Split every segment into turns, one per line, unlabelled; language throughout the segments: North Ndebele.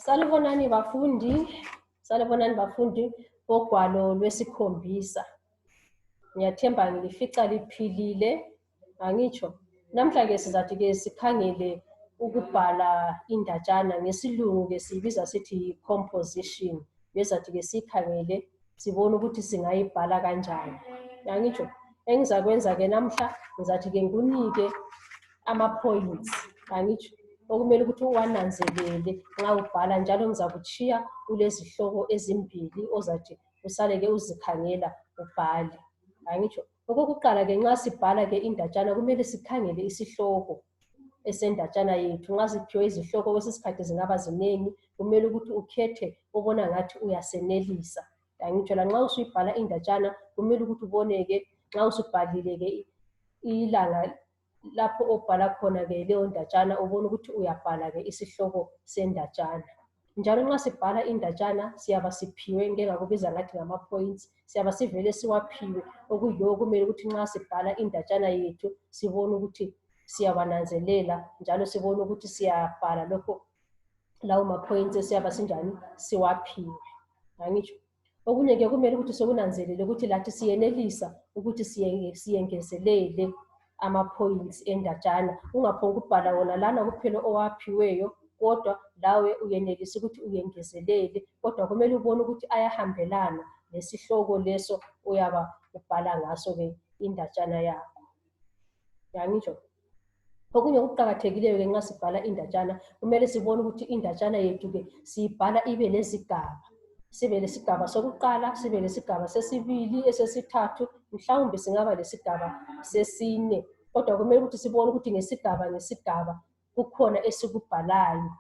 Salubonani bafundi bogwalo lwesikhombisa. Ngiyathemba ngilifica liphilile, angitsho. Namhla ke sizathi ke sikhangele ukubhala indatshana, ngesilungu ke siyibiza sithi composition. Bezathi ke sikhangele sibone ukuthi singayibhala kanjani. Angitsho. Engizakwenza ke namhla ngizathi ke ngikunike ama points, angitsho, okumele ukuthi uwananzelele nxa ubhala, njalo ngizakutshiya ulezihloko ezimbili ozathi usale ke uzikhangela ubhale. Angitsho. Okokuqala ke nxa sibhala ke indatshana kumele sikhangele isihloko esendatshana yethu. Nxa siphiwe izihloko kwesinye zingaba zinengi, kumele ukuthi ukhethe obona ngathi uyasenelisa. Angitsho, lanxa usuyibhala indatshana kumele ukuthi uboneke nxa usubhalile ke ilanga lapho obhala khona ke leyo ndatshana ubone ukuthi uyabhala ke isihloko sendatshana. Njalo nxa sibhala indatshana siyaba siphiwe into engakubiza ngathi ngama points, siyaba sivele siwaphiwe okuyiwo okumele ukuthi nxa sibhala indatshana yethu sibone ukuthi siyawananzelela, njalo sibone ukuthi siyabhala lokho lawo ma points siyabe sinjani siwaphiwe. Angitsho. Okunye ke kumele ukuthi sokunanzelele ukuthi lathi siyenelisa ukuthi siyengezelele ama points endatshana. Ungaphongu ukubhala wona lana kuphela owaphiweyo, kodwa lawe uyenelisa ukuthi uyengezelele, kodwa kumele ubone ukuthi ayahambelana lesihloko leso uyaba ubhala ngaso ke indatshana yakho. Angitsho. Okunye okuqakathekileyo ke nxa sibhala indatshana kumele sibone ukuthi indatshana yethu ke siyibhala ibe lezigaba. Sibe lesigaba sokuqala, sibe lesigaba sesibili, esesithathu, mhlawumbe singaba lesigaba sesine. Kodwa kumele ukuthi sibone ukuthi ngesigaba ngesigaba kukhona esikubhalayo.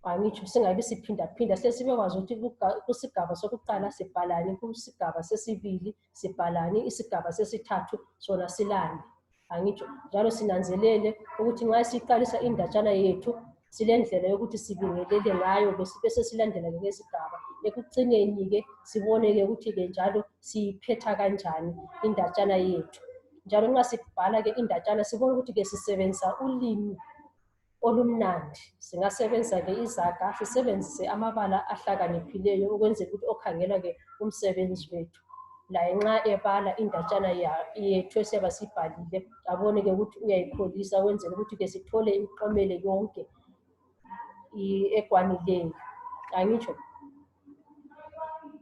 Angitsho, singabi siphinda sesibekwazi ukuthi kusigaba sokuqala sibhalani, kusigaba sesibili sibhalani, isigaba sesithathu sona silani. Angitsho. Njalo sinanzelele ukuthi nxa siqalisa indatshana yethu silendlela yokuthi sibingelele ngayo, bese silandela ngezigaba. Ekucineni ke sibone ke ukuthi ke njalo siyiphetha kanjani indatshana yethu. Njalo nxa sibhala ke indatshana sibone ukuthi ke sisebenzisa ulimi olumnandi. Singasebenzisa ke izaga, sisebenzise amabala ahlakaniphileyo ukwenzela ukuthi okhangela ke umsebenzi wethu laye nxa ebala indatshana yethu esiyabe siyibhalile abone ke ukuthi uyayikholisa, ukwenzela ukuthi ke sithole imiklomelo yonke ekwanileyo. Angitsho.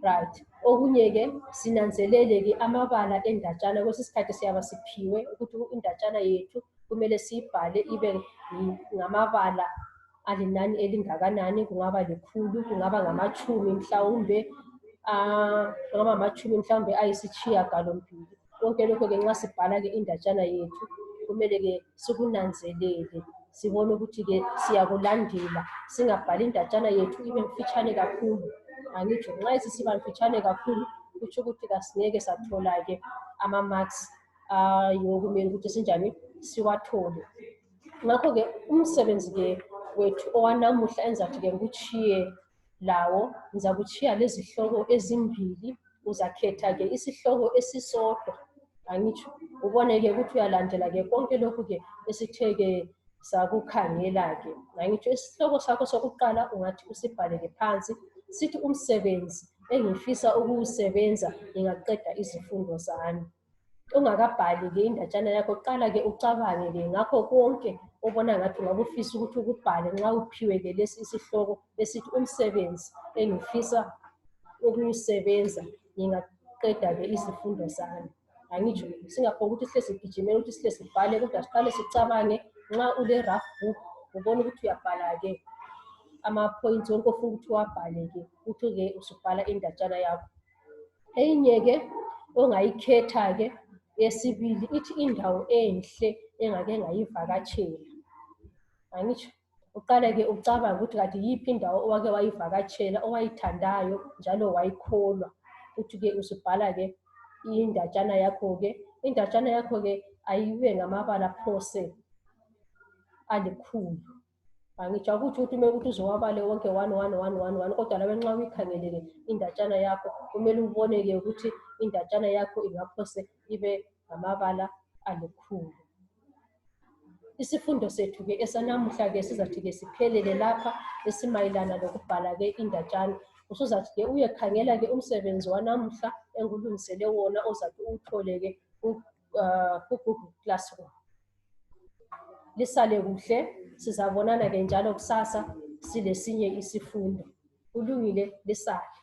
Right. Okunye ke sinanzelele ke amabala endatshana. Kwesinye isikhathi siyaba siphiwe ukuthi indatshana yethu kumele siyibhale ibe ngamabala alinani elingakanani, kungaba 100, kungaba ngamatshumi mhlawumbe, kungaba ngamatshumi mhlawumbe ayisitshiyagalombili. Konke lokho ke nxa sibhala ke indatshana yethu kumele ke sikunanzelele, sibone ukuthi ke siyakulandela, singabhali indatshana yethu ibe mfitshane kakhulu. Angitsho, nxa isisiba mfitshane kakhulu kutsho ukuthi kasingeke sathola ke ama marks ayiwo kumele ukuthi sinjani siwathole. Ngakho ke umsebenzi ke wethu owanamuhla enzathi ke ngikutshiye lawo, ngizakutshiya lezihloko ezimbili, uzakhetha ke isihloko esisodwa. Angitsho, ubone ke ukuthi uyalandela ke konke lokhu ke esithe ke sakukhangela ke. Angitsho, isihloko sakho sokuqala ungathi usibhalele phansi sithi umsebenzi engifisa ukuwusebenza ngingaqeda izifundo zami. Ungakabhali ke indatshana yakho qala ke ucabange ke ngakho konke obona ngathi ungakufisa ukuthi ukubhale nxa uphiwe ke lesi isihloko esithi umsebenzi engifisa ukuwusebenza ngingaqeda ke izifundo zami. Angitsho, singaphongu ukuthi sihle sigijimele ukuthi sihle sibhale, kodwa siqale sicabange. Nxa ule rough book ubone ukuthi uyabhala ke ama points wonke ofuna ukuthi uwabhale ke ukuthi ke usubhala indatshana yakho. Eyinye ke ongayikhetha ke yesibili ithi indawo enhle engake ngayivakatshela. Angitsho, uqale ke ucabange ukuthi kanti yiphi indawo owake wayivakatshela owayithandayo njalo wayikholwa, ukuthi ke usubhala ke indatshana yakho ke. Indatshana yakho ke ayibe ngamabala phose 100. Angitsho, akutsho ukuthi kumele ukuthi uzowabale wonke 1 kodwa lawe nxa uyikhangelele indatshana yakho kumele ubone ke ukuthi indatshana yakho ingaphose ibe ngamabala 100. isifundo sethu ke esanamuhla ke sizathi ke siphelele lapha esimayelana lokubhala ke indatshana. Usuzathi ke uyekhangela ke umsebenzi wanamuhla engulungisele wona ozathi uwuthole ke ku-Google Classroom. Lisale kuhle, sizabonana ke njalo kusasa silesinye isifundo. Kulungile, lisale.